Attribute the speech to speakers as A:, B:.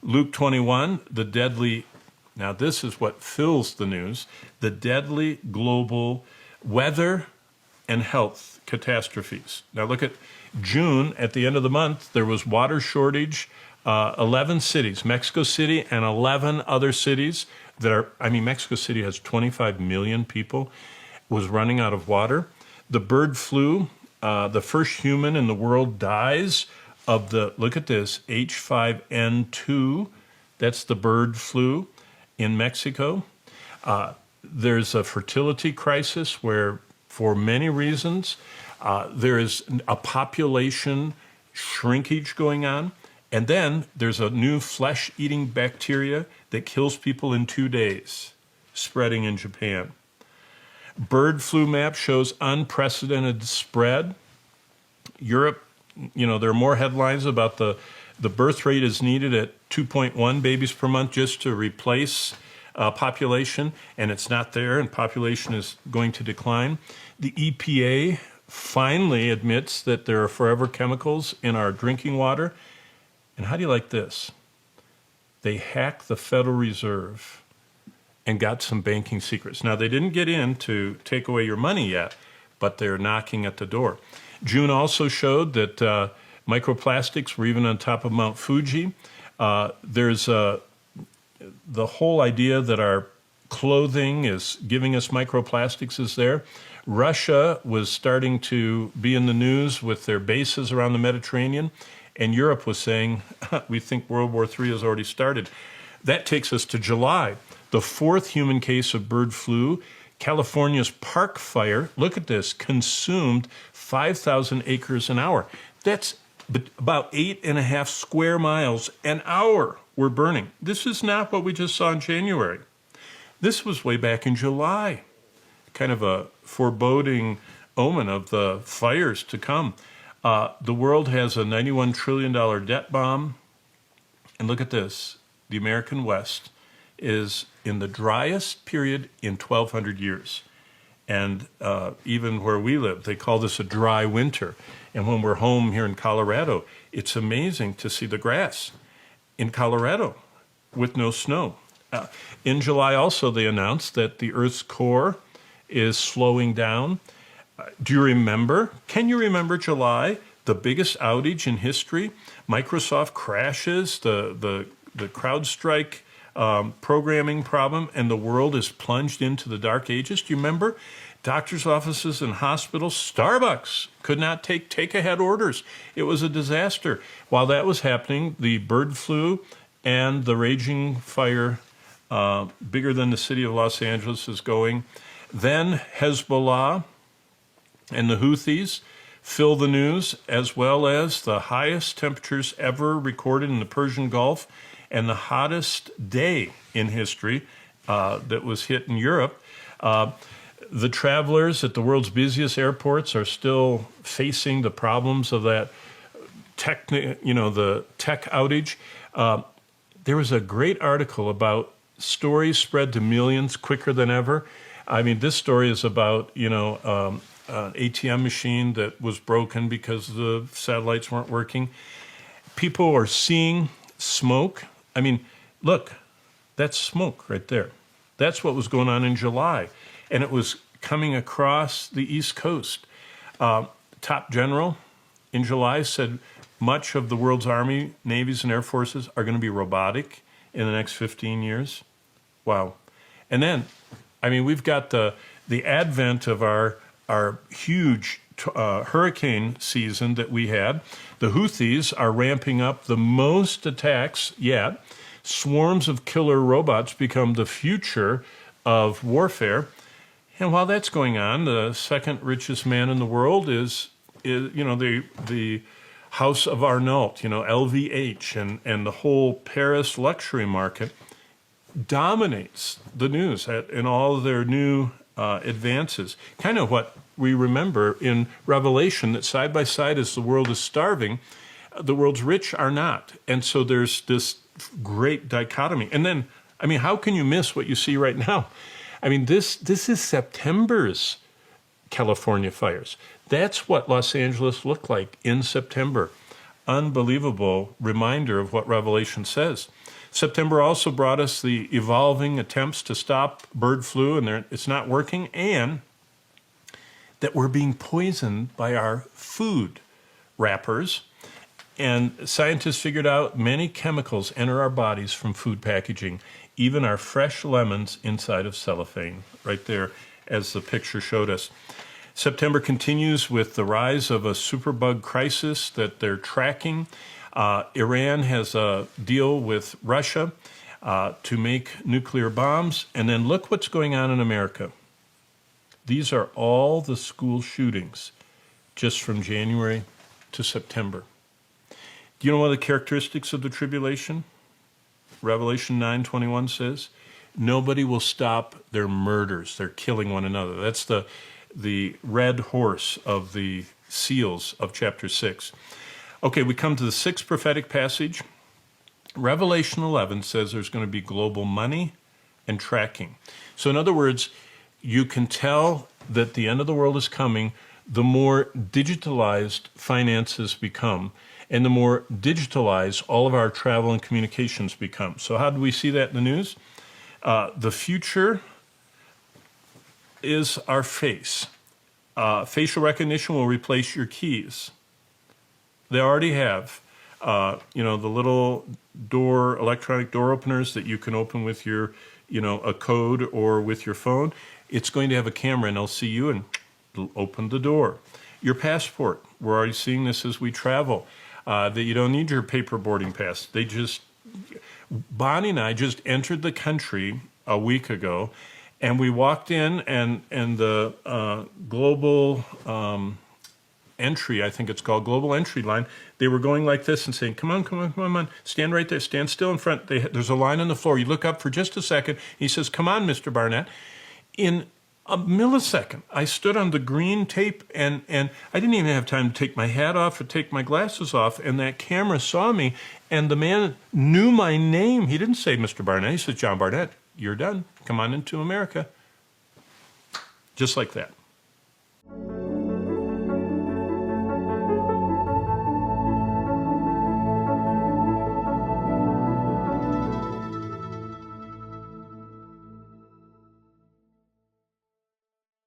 A: Luke 21, the deadly, now this is what fills the news, the deadly global weather and health catastrophes. Now look at June, at the end of the month, there was water shortage, 11 cities, Mexico City and 11 other cities that are, Mexico City has 25 million people, was running out of water. The bird flu, the first human in the world dies of the, look at this, H5N2, that's the bird flu in Mexico. There's a fertility crisis where, for many reasons, there is a population shrinkage going on. And then there's a new flesh-eating bacteria that kills people in 2 days, spreading in Japan. Bird flu map shows unprecedented spread. Europe, there are more headlines about the birth rate is needed at 2.1 babies per month just to replace population, and it's not there, and population is going to decline. The EPA finally admits that there are forever chemicals in our drinking water. And how do you like this? They hacked the Federal Reserve and got some banking secrets. Now, they didn't get in to take away your money yet, but they're knocking at the door. June also showed that microplastics were even on top of Mount Fuji. There's the whole idea that our clothing is giving us microplastics is there. Russia was starting to be in the news with their bases around the Mediterranean, and Europe was saying, we think World War III has already started. That takes us to July. The fourth human case of bird flu, California's park fire, look at this, consumed 5,000 acres an hour. That's about 8.5 square miles an hour were burning. This is not what we just saw in January. This was way back in July, kind of a foreboding omen of the fires to come. The world has a $91 trillion debt bomb. And look at this. The American West is in the driest period in 1,200 years. And even where we live, they call this a dry winter. And when we're home here in Colorado, it's amazing to see the grass in Colorado with no snow. In July also, they announced that the Earth's core is slowing down. Do you remember? Can you remember July, the biggest outage in history? Microsoft crashes, the CrowdStrike programming problem, and the world is plunged into the dark ages. Do you remember? Doctors' offices and hospitals, Starbucks could not take take-ahead orders. It was a disaster. While that was happening, the bird flu and the raging fire, bigger than the city of Los Angeles, is going. Then Hezbollah and the Houthis fill the news, as well as the highest temperatures ever recorded in the Persian Gulf and the hottest day in history that was hit in Europe. The travelers at the world's busiest airports are still facing the problems of that the tech outage. There was a great article about stories spread to millions quicker than ever. This story is about, an ATM machine that was broken because the satellites weren't working. People are seeing smoke. Look, that's smoke right there. That's what was going on in July. And it was coming across the East Coast. Top general in July said much of the world's army, navies, and air forces are going to be robotic in the next 15 years. Wow. And then, we've got the advent of our huge hurricane season that we had. The Houthis are ramping up the most attacks yet. Swarms of killer robots become the future of warfare. And while that's going on, the second richest man in the world is the House of Arnault, LVH, and the whole Paris luxury market dominates the news in all of their new advances. Kind of what we remember in Revelation, that side by side as the world is starving, the world's rich are not. And so there's this great dichotomy. And then, how can you miss what you see right now? This is September's California fires. That's what Los Angeles looked like in September. unbelievable reminder of what Revelation says. September also brought us the evolving attempts to stop bird flu, and it's not working, and that we're being poisoned by our food wrappers. And scientists figured out many chemicals enter our bodies from food packaging, even our fresh lemons inside of cellophane, right there, as the picture showed us. September continues with the rise of a superbug crisis that they're tracking. Iran has a deal with Russia to make nuclear bombs. And then look what's going on in America. These are all the school shootings just from January to September. Do you know one of the characteristics of the tribulation? Revelation 9:21 says, nobody will stop their murders. They're killing one another. That's the red horse of the seals of chapter 6. Okay, we come to the sixth prophetic passage. Revelation 11 says there's going to be global money and tracking. So in other words, you can tell that the end of the world is coming the more digitalized finances become, and the more digitalized all of our travel and communications become. So how do we see that in the news? The future is our face. Facial recognition will replace your keys. They already have, the little electronic door openers that you can open with your, a code or with your phone. It's going to have a camera, and they'll see you and it'll open the door. Your passport, we're already seeing this as we travel, that you don't need your paper boarding pass. Bonnie and I just entered the country a week ago, and we walked in, and the global entry, I think it's called, global entry line, they were going like this and saying, come on, stand right there, stand still in front. There's a line on the floor. You look up for just a second. He says, come on, Mr. Barnett. In a millisecond, I stood on the green tape, and I didn't even have time to take my hat off or take my glasses off, and that camera saw me, and the man knew my name. He didn't say Mr. Barnett. He said, John Barnett, you're done. Come on into America. Just like that.